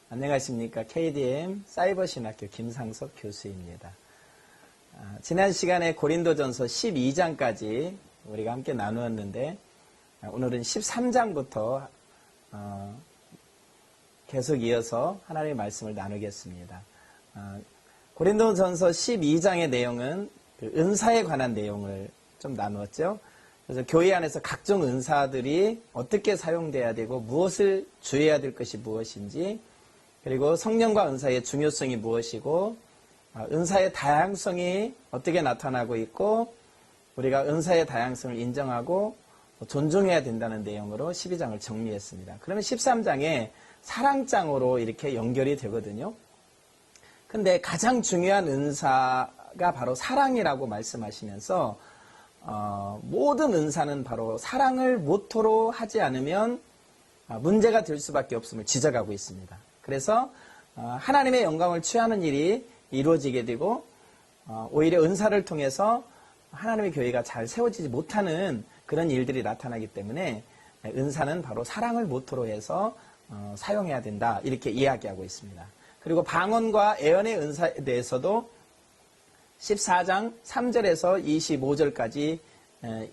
안녕하십니까. KDM 사이버신학교 김상석 교수입니다. 지난 시간에 고린도전서 12장까지 우리가 함께 나누었는데 오늘은 13장부터 계속 이어서 하나님의 말씀을 나누겠습니다. 고린도전서 12장의 내용은 그 은사에 관한 내용을 좀 나누었죠. 그래서 교회 안에서 각종 은사들이 어떻게 사용돼야 되고 무엇을 주의해야 될 것이 무엇인지, 그리고 성령과 은사의 중요성이 무엇이고 은사의 다양성이 어떻게 나타나고 있고 우리가 은사의 다양성을 인정하고 존중해야 된다는 내용으로 12장을 정리했습니다. 그러면 13장에 사랑장으로 이렇게 연결이 되거든요. 근데 가장 중요한 은사가 바로 사랑이라고 말씀하시면서 모든 은사는 바로 사랑을 모토로 하지 않으면 문제가 될 수밖에 없음을 지적하고 있습니다. 그래서 하나님의 영광을 취하는 일이 이루어지게 되고 오히려 은사를 통해서 하나님의 교회가 잘 세워지지 못하는 그런 일들이 나타나기 때문에 은사는 바로 사랑을 모토로 해서 사용해야 된다, 이렇게 이야기하고 있습니다. 그리고 방언과 예언의 은사에 대해서도 14장 3절에서 25절까지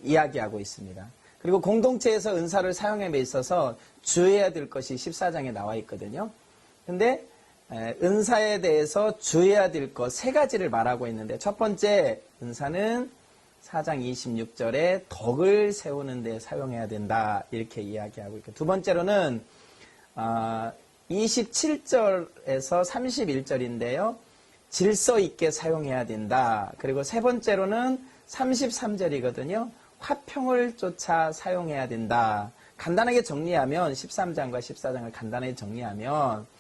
이야기하고 있습니다. 그리고 공동체에서 은사를 사용함에 있어서 주의해야 될 것이 14장에 나와 있거든요. 근데 은사에 대해서 주의해야 될 것 세 가지를 말하고 있는데, 첫 번째 은사는 4장 26절에 덕을 세우는 데 사용해야 된다, 이렇게 이야기하고 있고, 두 번째로는 27절에서 31절인데요. 질서 있게 사용해야 된다. 그리고 세 번째로는 33절이거든요. 화평을 쫓아 사용해야 된다. 간단하게 정리하면 13장과 14장을 간단하게 정리하면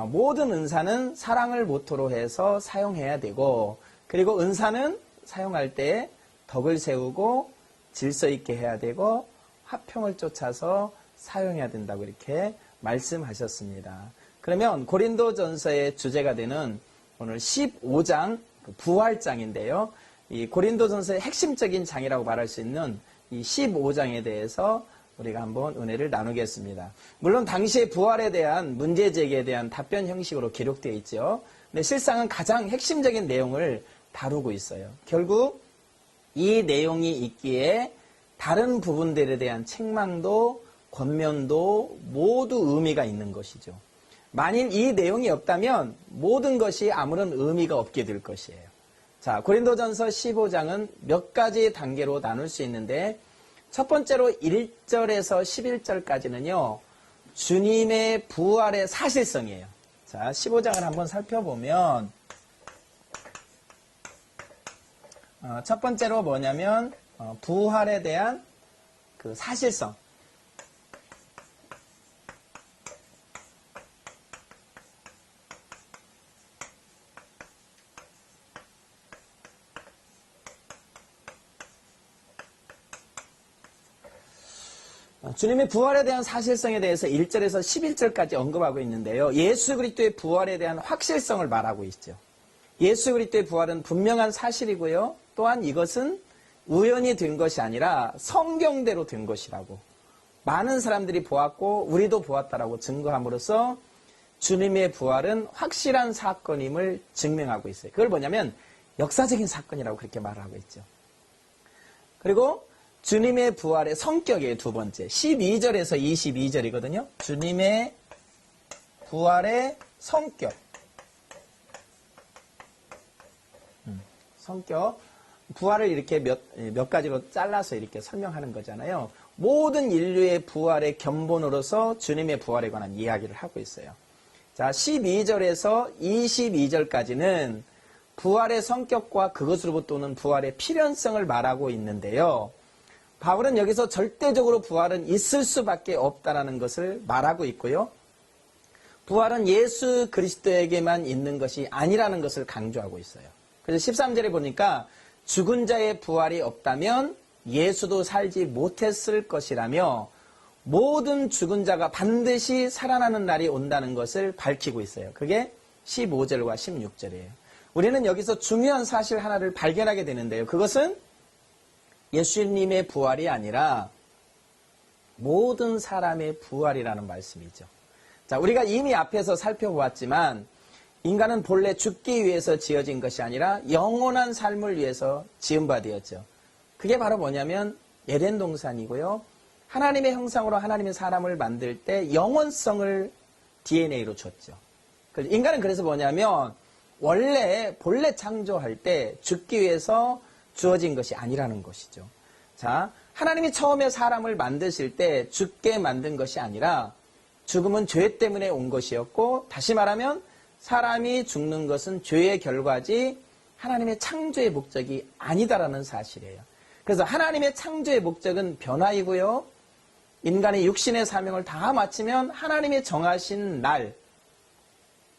모든 은사는 사랑을 모토로 해서 사용해야 되고, 그리고 은사는 사용할 때 덕을 세우고 질서 있게 해야 되고 화평을 쫓아서 사용해야 된다고 이렇게 말씀하셨습니다. 그러면 고린도전서의 주제가 되는 오늘 15장 부활장인데요. 이 고린도전서의 핵심적인 장이라고 말할 수 있는 이 15장에 대해서 우리가 한번 은혜를 나누겠습니다. 물론 당시의 부활에 대한 문제 제기에 대한 답변 형식으로 기록되어 있죠. 근데 실상은 가장 핵심적인 내용을 다루고 있어요. 결국 이 내용이 있기에 다른 부분들에 대한 책망도 권면도 모두 의미가 있는 것이죠. 만일 이 내용이 없다면 모든 것이 아무런 의미가 없게 될 것이에요. 자, 고린도전서 15장은 몇 가지 단계로 나눌 수 있는데, 첫 번째로 1절에서 11절까지는요, 주님의 부활의 사실성이에요. 자, 15장을 한번 살펴보면, 첫 번째로 뭐냐면, 부활에 대한 그 사실성. 주님의 부활에 대한 사실성에 대해서 1절에서 11절까지 언급하고 있는데요. 예수 그리스도의 부활에 대한 확실성을 말하고 있죠. 예수 그리스도의 부활은 분명한 사실이고요. 또한 이것은 우연히 된 것이 아니라 성경대로 된 것이라고, 많은 사람들이 보았고 우리도 보았다라고 증거함으로써 주님의 부활은 확실한 사건임을 증명하고 있어요. 그걸 뭐냐면 역사적인 사건이라고 그렇게 말하고 있죠. 그리고 주님의 부활의 성격이에요. 두 번째 12절에서 22절이거든요. 주님의 부활의 성격. 성격. 부활을 이렇게 몇 가지로 잘라서 이렇게 설명하는 거잖아요. 모든 인류의 부활의 견본으로서 주님의 부활에 관한 이야기를 하고 있어요. 자, 12절에서 22절까지는 부활의 성격과 그것으로부터 오는 부활의 필연성을 말하고 있는데요. 바울은 여기서 절대적으로 부활은 있을 수밖에 없다는 것을 말하고 있고요. 부활은 예수 그리스도에게만 있는 것이 아니라는 것을 강조하고 있어요. 그래서 13절에 보니까 죽은 자의 부활이 없다면 예수도 살지 못했을 것이라며 모든 죽은 자가 반드시 살아나는 날이 온다는 것을 밝히고 있어요. 그게 15절과 16절이에요. 우리는 여기서 중요한 사실 하나를 발견하게 되는데요. 그것은 예수님의 부활이 아니라 모든 사람의 부활이라는 말씀이죠. 자, 우리가 이미 앞에서 살펴보았지만 인간은 본래 죽기 위해서 지어진 것이 아니라 영원한 삶을 위해서 지은 바 되었죠. 그게 바로 뭐냐면 에덴 동산이고요. 하나님의 형상으로 하나님의 사람을 만들 때 영원성을 DNA로 줬죠. 인간은 그래서 뭐냐면 본래 창조할 때 죽기 위해서 주어진 것이 아니라는 것이죠. 자, 하나님이 처음에 사람을 만드실 때 죽게 만든 것이 아니라 죽음은 죄 때문에 온 것이었고, 다시 말하면 사람이 죽는 것은 죄의 결과지 하나님의 창조의 목적이 아니다라는 사실이에요. 그래서 하나님의 창조의 목적은 변화이고요. 인간의 육신의 사명을 다 마치면 하나님이 정하신 날,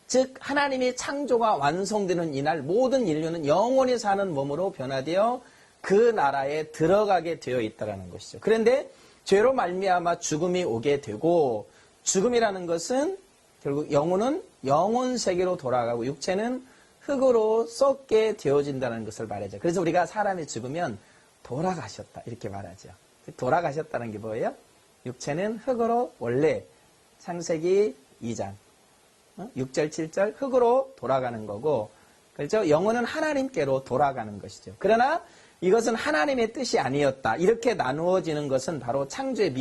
즉 하나님의 창조가 완성되는 이날 모든 인류는 영원히 사는 몸으로 변화되어 그 나라에 들어가게 되어 있다는 것이죠. 그런데 죄로 말미암아 죽음이 오게 되고, 죽음이라는 것은 결국 영혼은 영혼 세계로 돌아가고 육체는 흙으로 썩게 되어진다는 것을 말하죠. 그래서 우리가 사람이 죽으면 돌아가셨다 이렇게 말하죠. 돌아가셨다는 게 뭐예요? 육체는 흙으로 원래 창세기 2장 6절 7절 흙으로 돌아가는 거고, 그렇죠? 영혼은 하나님께로 돌아가는 것이죠. 그러나 이것은 하나님의 뜻이 아니었다 이렇게 나누어지는 것은 바로 창조의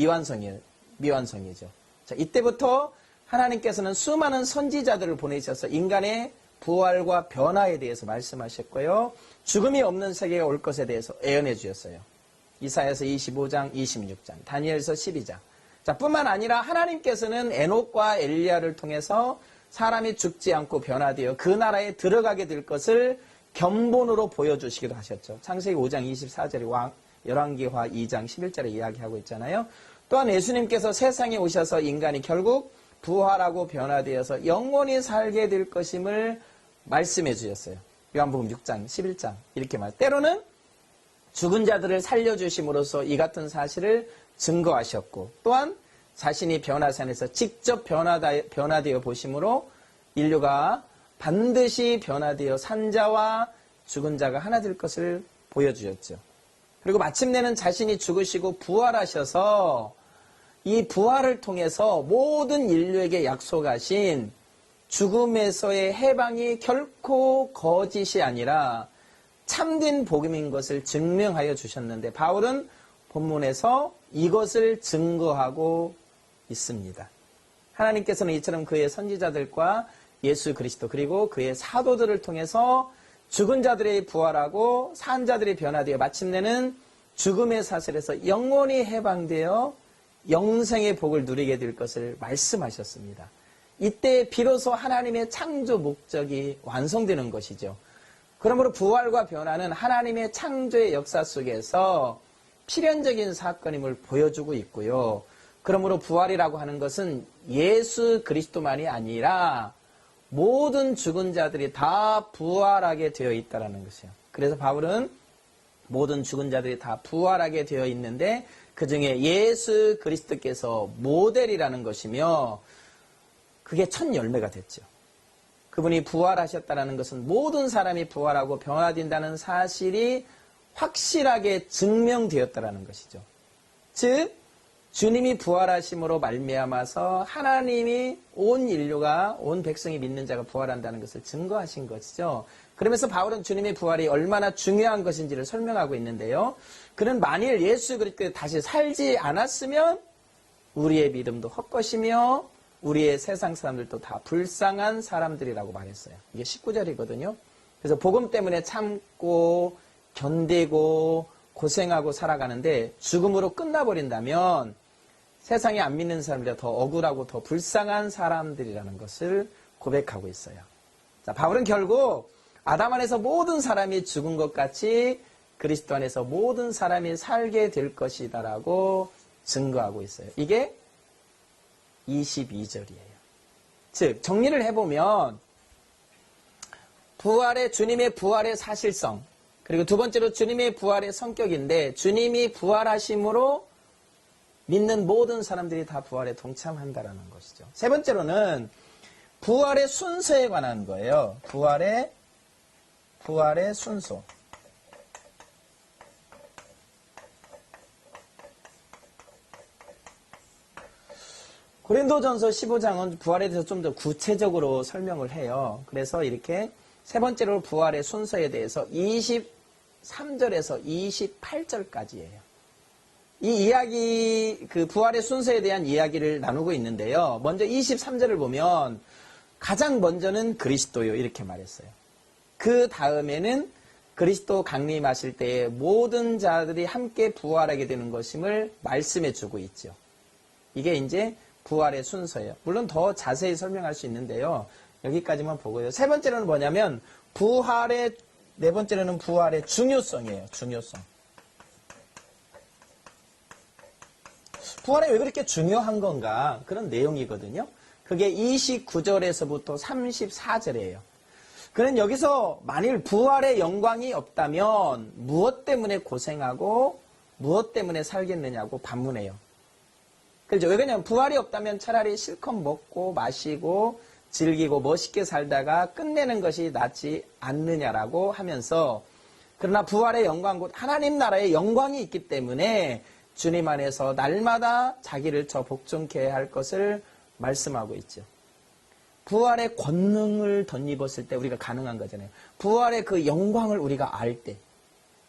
미완성이죠. 자, 이때부터 하나님께서는 수많은 선지자들을 보내셔서 인간의 부활과 변화에 대해서 말씀하셨고요. 죽음이 없는 세계가 올 것에 대해서 예언해 주셨어요. 이사야서 25장, 26장, 다니엘서 12장. 자, 뿐만 아니라 하나님께서는 에녹과 엘리야를 통해서 사람이 죽지 않고 변화되어 그 나라에 들어가게 될 것을 견본으로 보여주시기도 하셨죠. 창세기 5장 24절에 열왕기하 2장 11절에 이야기하고 있잖아요. 또한 예수님께서 세상에 오셔서 인간이 결국 부활하고 변화되어서 영원히 살게 될 것임을 말씀해 주셨어요. 요한복음 6장 11장 이렇게 때로는 죽은 자들을 살려주심으로써 이 같은 사실을 증거하셨고, 또한 자신이 변화산에서 직접 변화되어 보심으로 인류가 반드시 변화되어 산자와 죽은 자가 하나 될 것을 보여주셨죠. 그리고 마침내는 자신이 죽으시고 부활하셔서 이 부활을 통해서 모든 인류에게 약속하신 죽음에서의 해방이 결코 거짓이 아니라 참된 복음인 것을 증명하여 주셨는데, 바울은 본문에서 이것을 증거하고 있습니다. 하나님께서는 이처럼 그의 선지자들과 예수 그리스도 그리고 그의 사도들을 통해서 죽은 자들이 부활하고 산 자들이 변화되어 마침내는 죽음의 사슬에서 영원히 해방되어 영생의 복을 누리게 될 것을 말씀하셨습니다. 이때 비로소 하나님의 창조 목적이 완성되는 것이죠. 그러므로 부활과 변화는 하나님의 창조의 역사 속에서 필연적인 사건임을 보여주고 있고요. 그러므로 부활이라고 하는 것은 예수 그리스도만이 아니라 모든 죽은 자들이 다 부활하게 되어 있다는 것이에요. 그래서 바울은 모든 죽은 자들이 다 부활하게 되어 있는데 그 중에 예수 그리스도께서 모델이라는 것이며, 그게 첫 열매가 됐죠. 그분이 부활하셨다는 것은 모든 사람이 부활하고 변화된다는 사실이 확실하게 증명되었다는 것이죠. 즉 주님이 부활하심으로 말미암아서 하나님이 온 인류가, 온 백성이 믿는 자가 부활한다는 것을 증거하신 것이죠. 그러면서 바울은 주님의 부활이 얼마나 중요한 것인지를 설명하고 있는데요. 그는 만일 예수 그리스도에 다시 살지 않았으면 우리의 믿음도 헛것이며 우리의 세상 사람들도 다 불쌍한 사람들이라고 말했어요. 이게 19절이거든요. 그래서 복음 때문에 참고 견디고 고생하고 살아가는데 죽음으로 끝나버린다면 세상에 안 믿는 사람들이 더 억울하고 더 불쌍한 사람들이라는 것을 고백하고 있어요. 자, 바울은 결국 아담 안에서 모든 사람이 죽은 것 같이 그리스도 안에서 모든 사람이 살게 될 것이다라고 증거하고 있어요. 이게 22절이에요. 즉 정리를 해보면 주님의 부활의 사실성, 그리고 두 번째로 주님의 부활의 성격인데, 주님이 부활하심으로 믿는 모든 사람들이 다 부활에 동참한다라는 것이죠. 세 번째로는 부활의 순서에 관한 거예요. 부활의 순서. 고린도전서 15장은 부활에 대해서 좀 더 구체적으로 설명을 해요. 그래서 이렇게 세 번째로 부활의 순서에 대해서 23절에서 28절까지예요. 이 이야기, 그 부활의 순서에 대한 이야기를 나누고 있는데요. 먼저 23절을 보면 가장 먼저는 그리스도요 이렇게 말했어요. 그 다음에는 그리스도 강림하실 때에 모든 자들이 함께 부활하게 되는 것임을 말씀해 주고 있죠. 이게 이제 부활의 순서예요. 물론 더 자세히 설명할 수 있는데요. 여기까지만 보고요. 세 번째로는 뭐냐면 네 번째로는 부활의 중요성이에요. 중요성. 부활이 왜 그렇게 중요한 건가? 그런 내용이거든요. 그게 29절에서부터 34절이에요. 그는 여기서 만일 부활의 영광이 없다면 무엇 때문에 고생하고 무엇 때문에 살겠느냐고 반문해요. 그렇죠? 왜냐하면 부활이 없다면 차라리 실컷 먹고 마시고 즐기고 멋있게 살다가 끝내는 것이 낫지 않느냐라고 하면서 그러나 부활의 영광 곧 하나님 나라의 영광이 있기 때문에 주님 안에서 날마다 자기를 저 복종케 할 것을 말씀하고 있죠. 부활의 권능을 덧입었을 때 우리가 가능한 거잖아요. 부활의 그 영광을 우리가 알 때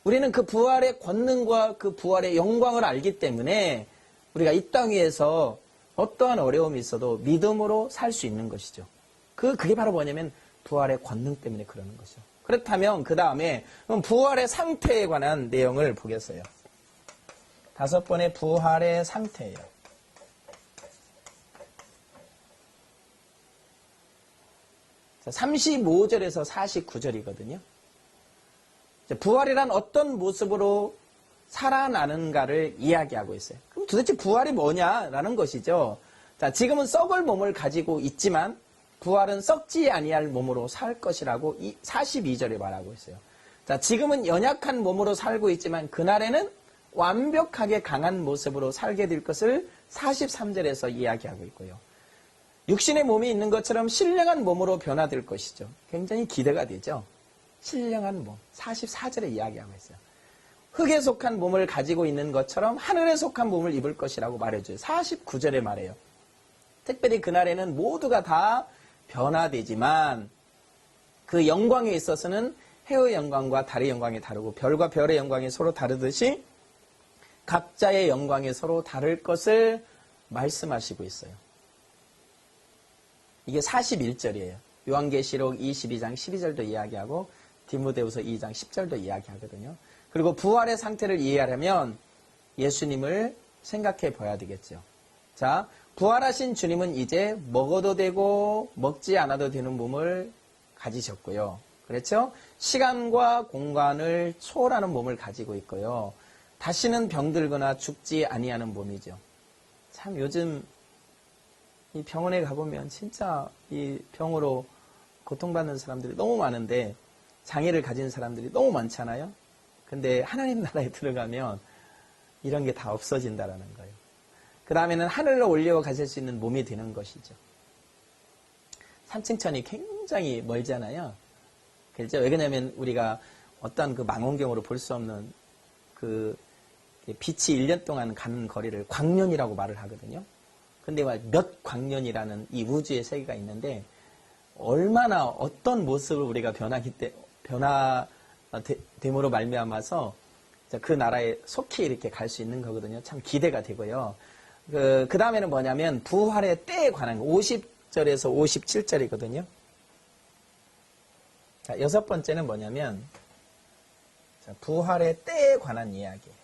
우리는 그 부활의 권능과 그 부활의 영광을 알기 때문에 우리가 이 땅 위에서 어떠한 어려움이 있어도 믿음으로 살 수 있는 것이죠. 그게 바로 뭐냐면 부활의 권능 때문에 그러는 거죠. 그렇다면 그 다음에 부활의 상태에 관한 내용을 보겠어요. 5번의 부활의 상태예요. 자, 35절에서 49절이거든요. 부활이란 어떤 모습으로 살아나는가를 이야기하고 있어요. 그럼 도대체 부활이 뭐냐라는 것이죠. 자, 지금은 썩을 몸을 가지고 있지만 부활은 썩지 아니할 몸으로 살 것이라고 42절에 말하고 있어요. 자, 지금은 연약한 몸으로 살고 있지만 그날에는 완벽하게 강한 모습으로 살게 될 것을 43절에서 이야기하고 있고요. 육신의 몸이 있는 것처럼 신령한 몸으로 변화될 것이죠. 굉장히 기대가 되죠. 신령한 몸. 44절에 이야기하고 있어요. 흙에 속한 몸을 가지고 있는 것처럼 하늘에 속한 몸을 입을 것이라고 말해줘요. 49절에 말해요. 특별히 그날에는 모두가 다 변화되지만 그 영광에 있어서는 해의 영광과 달의 영광이 다르고 별과 별의 영광이 서로 다르듯이 각자의 영광이 서로 다를 것을 말씀하시고 있어요. 이게 41절이에요. 요한계시록 22장 12절도 이야기하고 디모데후서 2장 10절도 이야기하거든요. 그리고 부활의 상태를 이해하려면 예수님을 생각해 봐야 되겠죠. 자, 부활하신 주님은 이제 먹어도 되고 먹지 않아도 되는 몸을 가지셨고요. 그렇죠? 시간과 공간을 초월하는 몸을 가지고 있고요. 다시는 병들거나 죽지 아니하는 몸이죠. 참 요즘 이 병원에 가보면 진짜 이 병으로 고통받는 사람들이 너무 많은데 장애를 가진 사람들이 너무 많잖아요. 근데 하나님 나라에 들어가면 이런 게 다 없어진다라는 거예요. 그 다음에는 하늘로 올려가실 수 있는 몸이 되는 것이죠. 삼층천이 굉장히 멀잖아요. 그렇죠? 왜냐하면 우리가 어떤 그 망원경으로 볼 수 없는 그 빛이 1년 동안 가는 거리를 광년이라고 말을 하거든요. 근데 몇 광년이라는 이 우주의 세계가 있는데 얼마나 어떤 모습을 우리가 변화됨으로 말미암아서 그 나라에 속히 이렇게 갈 수 있는 거거든요. 참 기대가 되고요. 그 다음에는 뭐냐면 부활의 때에 관한 거 50절에서 57절이거든요. 자, 6번째는 뭐냐면 자, 부활의 때에 관한 이야기예요.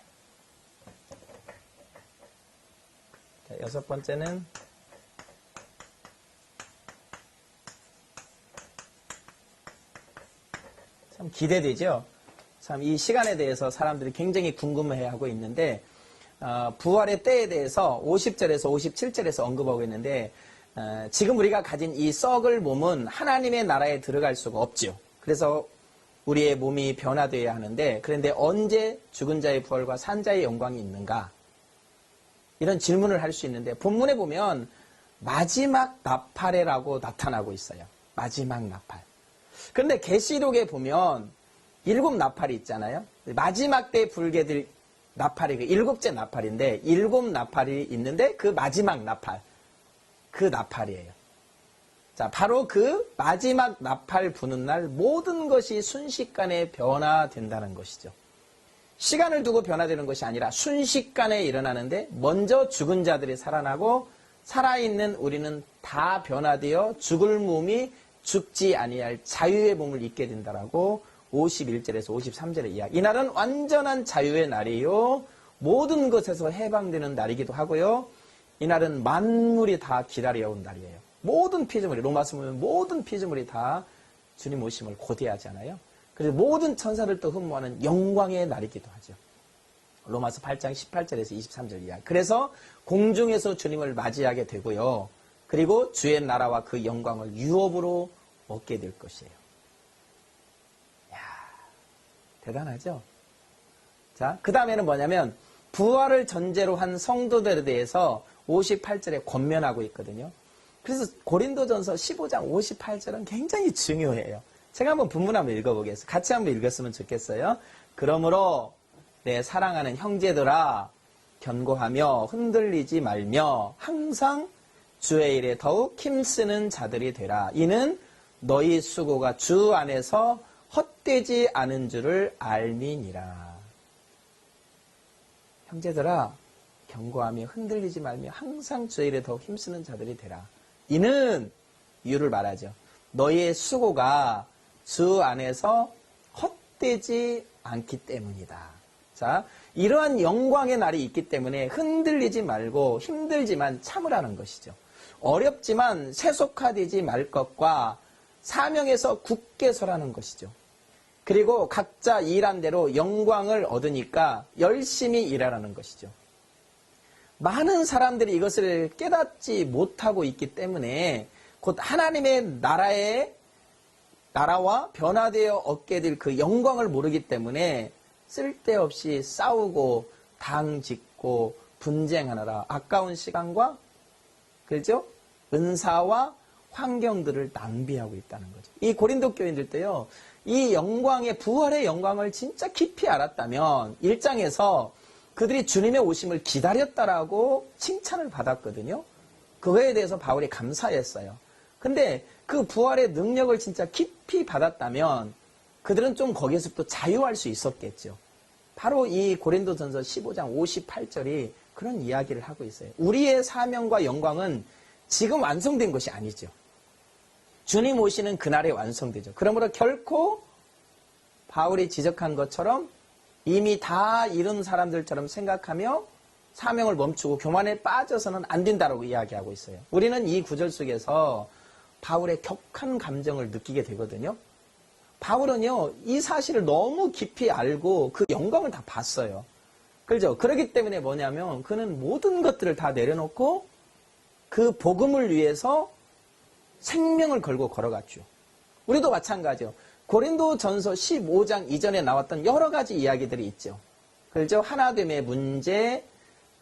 자, 6번째는 참 기대되죠. 참 이 시간에 대해서 사람들이 굉장히 궁금해하고 있는데 부활의 때에 대해서 50절에서 57절에서 언급하고 있는데 지금 우리가 가진 이 썩을 몸은 하나님의 나라에 들어갈 수가 없죠. 그래서 우리의 몸이 변화되어야 하는데 그런데 언제 죽은 자의 부활과 산 자의 영광이 있는가? 이런 질문을 할 수 있는데 본문에 보면 마지막 나팔에라고 나타나고 있어요. 마지막 나팔. 그런데 계시록에 보면 7 나팔이 있잖아요. 마지막 때 불게 될 나팔이 7째 나팔인데 7 나팔이 있는데 그 마지막 나팔. 그 나팔이에요. 자, 바로 그 마지막 나팔 부는 날 모든 것이 순식간에 변화된다는 것이죠. 시간을 두고 변화되는 것이 아니라 순식간에 일어나는데 먼저 죽은 자들이 살아나고 살아있는 우리는 다 변화되어 죽을 몸이 죽지 아니할 자유의 몸을 입게 된다라고 51절에서 53절에 이야기. 이날은 완전한 자유의 날이요. 모든 것에서 해방되는 날이기도 하고요. 이날은 만물이 다 기다려온 날이에요. 모든 피조물이, 로마서 보면 모든 피조물이 다 주님 오심을 고대하잖아요. 그래서 모든 천사를 또 흠모하는 영광의 날이기도 하죠. 로마서 8장 18절에서 23절 이야기. 그래서 공중에서 주님을 맞이하게 되고요. 그리고 주의 나라와 그 영광을 유업으로 얻게 될 것이에요. 이야, 대단하죠? 자, 그 다음에는 뭐냐면 부활을 전제로 한 성도들에 대해서 58절에 권면하고 있거든요. 그래서 고린도전서 15장 58절은 굉장히 중요해요. 제가 한번 본문 한번 읽어보겠습니다. 같이 한번 읽었으면 좋겠어요. 그러므로 내 사랑하는 형제들아 견고하며 흔들리지 말며 항상 주의 일에 더욱 힘쓰는 자들이 되라. 이는 너희 수고가 주 안에서 헛되지 않은 줄을 알미니라. 형제들아 견고하며 흔들리지 말며 항상 주의 일에 더욱 힘쓰는 자들이 되라. 이는 이유를 말하죠. 너희의 수고가 주 안에서 헛되지 않기 때문이다. 자, 이러한 영광의 날이 있기 때문에 흔들리지 말고 힘들지만 참으라는 것이죠. 어렵지만 세속화되지 말 것과 사명에서 굳게 서라는 것이죠. 그리고 각자 일한 대로 영광을 얻으니까 열심히 일하라는 것이죠. 많은 사람들이 이것을 깨닫지 못하고 있기 때문에 곧 하나님의 나라와 변화되어 얻게 될 그 영광을 모르기 때문에 쓸데없이 싸우고 당짓고 분쟁하느라 아까운 시간과 그렇죠? 은사와 환경들을 낭비하고 있다는 거죠. 이 고린도 교인들도요. 이 영광의 부활의 영광을 진짜 깊이 알았다면 1장에서 그들이 주님의 오심을 기다렸다라고 칭찬을 받았거든요. 그거에 대해서 바울이 감사했어요. 근데 그 부활의 능력을 진짜 깊이 받았다면 그들은 좀 거기에서부터 자유할 수 있었겠죠. 바로 이 고린도전서 15장 58절이 그런 이야기를 하고 있어요. 우리의 사명과 영광은 지금 완성된 것이 아니죠. 주님 오시는 그날에 완성되죠. 그러므로 결코 바울이 지적한 것처럼 이미 다 이룬 사람들처럼 생각하며 사명을 멈추고 교만에 빠져서는 안 된다고 이야기하고 있어요. 우리는 이 구절 속에서 바울의 격한 감정을 느끼게 되거든요. 바울은요, 이 사실을 너무 깊이 알고 그 영광을 다 봤어요. 그렇죠? 그렇기 때문에 뭐냐면 그는 모든 것들을 다 내려놓고 그 복음을 위해서 생명을 걸고 걸어갔죠. 우리도 마찬가지요. 고린도전서 15장 이전에 나왔던 여러 가지 이야기들이 있죠. 그렇죠? 하나됨의 문제,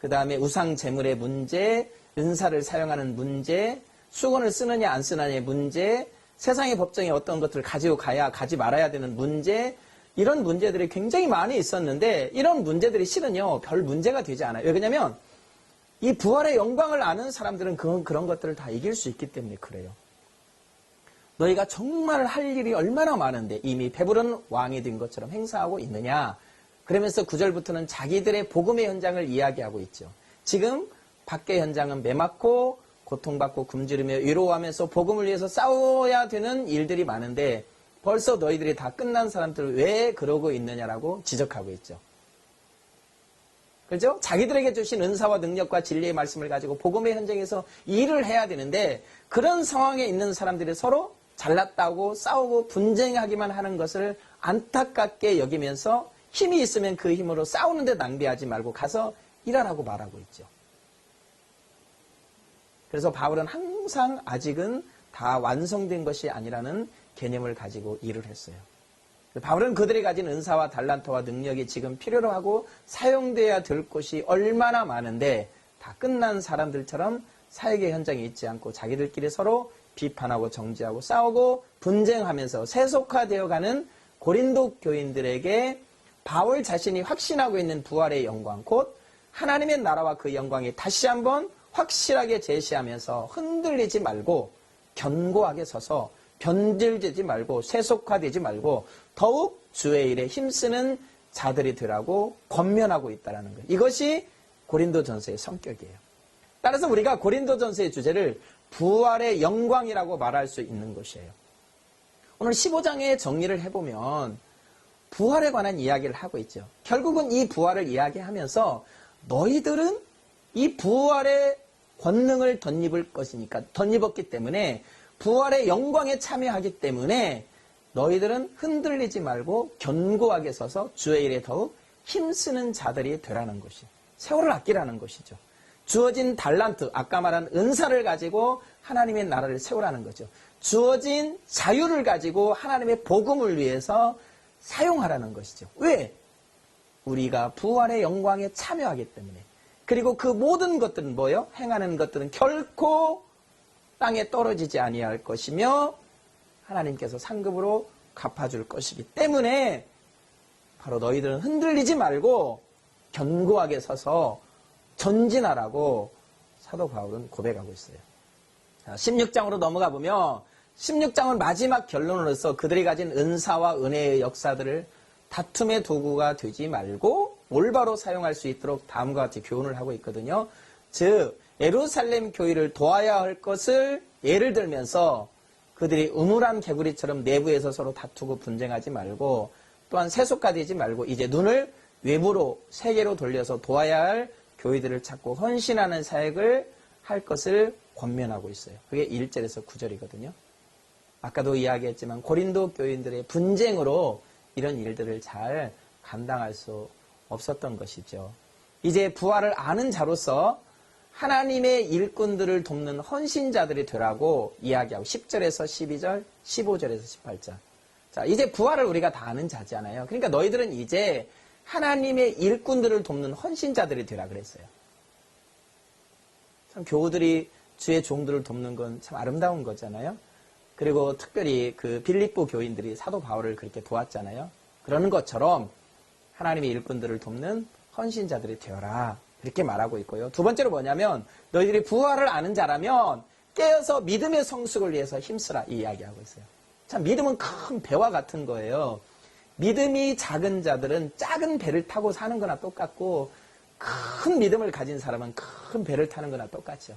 그 다음에 우상 제물의 문제, 은사를 사용하는 문제, 수건을 쓰느냐 안 쓰느냐의 문제, 세상의 법정에 어떤 것들을 가지고 가야 가지 말아야 되는 문제, 이런 문제들이 굉장히 많이 있었는데 이런 문제들이 실은요 별 문제가 되지 않아요. 왜냐하면 이 부활의 영광을 아는 사람들은 그런 것들을 다 이길 수 있기 때문에 그래요. 너희가 정말 할 일이 얼마나 많은데 이미 배부른 왕이 된 것처럼 행사하고 있느냐. 그러면서 9절부터는 자기들의 복음의 현장을 이야기하고 있죠. 지금 밖의 현장은 매맞고 고통받고 굶주리며 위로하면서 복음을 위해서 싸워야 되는 일들이 많은데 벌써 너희들이 다 끝난 사람들을 왜 그러고 있느냐라고 지적하고 있죠. 그렇죠? 자기들에게 주신 은사와 능력과 진리의 말씀을 가지고 복음의 현장에서 일을 해야 되는데 그런 상황에 있는 사람들이 서로 잘났다고 싸우고 분쟁하기만 하는 것을 안타깝게 여기면서 힘이 있으면 그 힘으로 싸우는데 낭비하지 말고 가서 일하라고 말하고 있죠. 그래서 바울은 항상 아직은 다 완성된 것이 아니라는 개념을 가지고 일을 했어요. 바울은 그들이 가진 은사와 달란트와 능력이 지금 필요로 하고 사용돼야 될 곳이 얼마나 많은데 다 끝난 사람들처럼 사역의 현장에 있지 않고 자기들끼리 서로 비판하고 정죄하고 싸우고 분쟁하면서 세속화되어가는 고린도 교인들에게 바울 자신이 확신하고 있는 부활의 영광, 곧 하나님의 나라와 그 영광이 다시 한번 확실하게 제시하면서 흔들리지 말고 견고하게 서서 변질되지 말고 세속화되지 말고 더욱 주의 일에 힘쓰는 자들이 되라고 권면하고 있다는 거예요. 이것이 고린도전서의 성격이에요. 따라서 우리가 고린도전서의 주제를 부활의 영광이라고 말할 수 있는 것이에요. 오늘 15장의 정리를 해보면 부활에 관한 이야기를 하고 있죠. 결국은 이 부활을 이야기하면서 너희들은 이 부활의 권능을 덧입었기 때문에 부활의 영광에 참여하기 때문에 너희들은 흔들리지 말고 견고하게 서서 주의 일에 더욱 힘쓰는 자들이 되라는 것이 세월을 아끼라는 것이죠. 주어진 달란트, 아까 말한 은사를 가지고 하나님의 나라를 세우라는 거죠. 주어진 자유를 가지고 하나님의 복음을 위해서 사용하라는 것이죠. 왜? 우리가 부활의 영광에 참여하기 때문에. 그리고 그 모든 것들은 뭐예요? 행하는 것들은 결코 땅에 떨어지지 아니할 것이며 하나님께서 상급으로 갚아줄 것이기 때문에 바로 너희들은 흔들리지 말고 견고하게 서서 전진하라고 사도 바울은 고백하고 있어요. 16장으로 넘어가 보면 16장은 마지막 결론으로서 그들이 가진 은사와 은혜의 역사들을 다툼의 도구가 되지 말고 올바로 사용할 수 있도록 다음과 같이 교훈을 하고 있거든요. 즉 예루살렘 교회를 도와야 할 것을 예를 들면서 그들이 음울한 개구리처럼 내부에서 서로 다투고 분쟁하지 말고 또한 세속화되지 말고 이제 눈을 외부로 세계로 돌려서 도와야 할 교회들을 찾고 헌신하는 사역을 할 것을 권면하고 있어요. 그게 1절에서 9절이거든요. 아까도 이야기했지만 고린도 교인들의 분쟁으로 이런 일들을 잘 감당할 수 없었던 것이죠. 이제 부활을 아는 자로서 하나님의 일꾼들을 돕는 헌신자들이 되라고 이야기하고 10절에서 12절, 15절에서 18절. 자, 이제 부활을 우리가 다 아는 자잖아요. 그러니까 너희들은 이제 하나님의 일꾼들을 돕는 헌신자들이 되라 그랬어요. 참 교우들이 주의 종들을 돕는 건 참 아름다운 거잖아요. 그리고 특별히 그 빌립보 교인들이 사도 바울을 그렇게 도왔잖아요. 그러는 것처럼 하나님의 일꾼들을 돕는 헌신자들이 되어라. 이렇게 말하고 있고요. 두 번째로 뭐냐면 너희들이 부활을 아는 자라면 깨어서 믿음의 성숙을 위해서 힘쓰라 이 이야기하고 있어요. 참 믿음은 큰 배와 같은 거예요. 믿음이 작은 자들은 작은 배를 타고 사는 거나 똑같고 큰 믿음을 가진 사람은 큰 배를 타는 거나 똑같죠.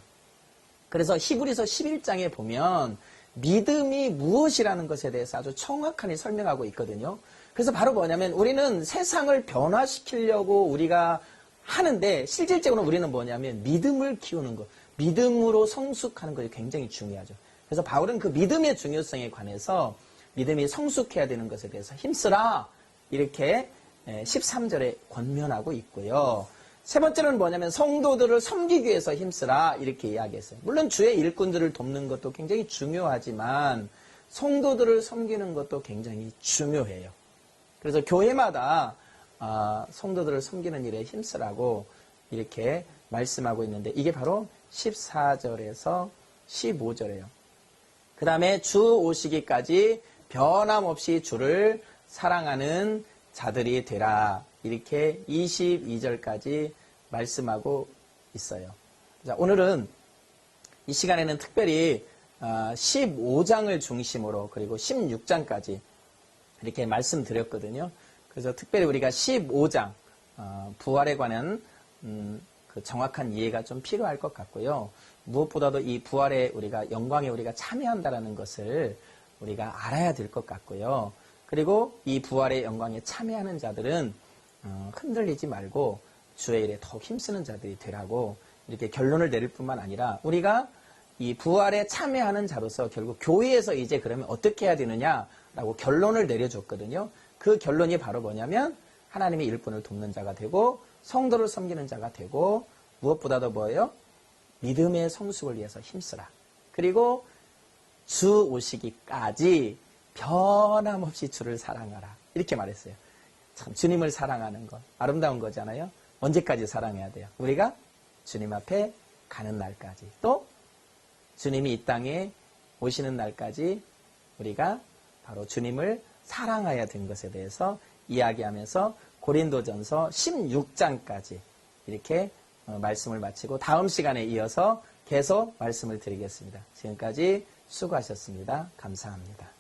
그래서 히브리서 11장에 보면 믿음이 무엇이라는 것에 대해서 아주 정확하게 설명하고 있거든요. 그래서 바로 뭐냐면 우리는 세상을 변화시키려고 우리가 하는데 실질적으로 우리는 뭐냐면 믿음을 키우는 것, 믿음으로 성숙하는 것이 굉장히 중요하죠. 그래서 바울은 그 믿음의 중요성에 관해서 믿음이 성숙해야 되는 것에 대해서 힘쓰라 이렇게 13절에 권면하고 있고요. 세 번째는 뭐냐면 성도들을 섬기기 위해서 힘쓰라 이렇게 이야기했어요. 물론 주의 일꾼들을 돕는 것도 굉장히 중요하지만 성도들을 섬기는 것도 굉장히 중요해요. 그래서 교회마다 성도들을 섬기는 일에 힘쓰라고 이렇게 말씀하고 있는데 이게 바로 14절에서 15절이에요. 그 다음에 주 오시기까지 변함없이 주를 사랑하는 자들이 되라. 이렇게 22절까지 말씀하고 있어요. 자, 오늘은 이 시간에는 특별히 15장을 중심으로 그리고 16장까지 이렇게 말씀드렸거든요. 그래서 특별히 우리가 15장 부활에 관한 그 정확한 이해가 좀 필요할 것 같고요. 무엇보다도 이 부활에 우리가 영광에 우리가 참여한다라는 것을 우리가 알아야 될 것 같고요. 그리고 이 부활의 영광에 참여하는 자들은 흔들리지 말고 주의 일에 더욱 힘쓰는 자들이 되라고 이렇게 결론을 내릴 뿐만 아니라 우리가 이 부활에 참여하는 자로서 결국 교회에서 이제 그러면 어떻게 해야 되느냐라고 결론을 내려줬거든요. 그 결론이 바로 뭐냐면 하나님의 일꾼을 돕는 자가 되고 성도를 섬기는 자가 되고 무엇보다도 뭐예요? 믿음의 성숙을 위해서 힘쓰라. 그리고 주 오시기까지 변함없이 주를 사랑하라. 이렇게 말했어요. 참 주님을 사랑하는 것 아름다운 거잖아요. 언제까지 사랑해야 돼요? 우리가 주님 앞에 가는 날까지 또 주님이 이 땅에 오시는 날까지 우리가 바로 주님을 사랑해야 된 것에 대해서 이야기하면서 고린도전서 16장까지 이렇게 말씀을 마치고 다음 시간에 이어서 계속 말씀을 드리겠습니다. 지금까지 수고하셨습니다. 감사합니다.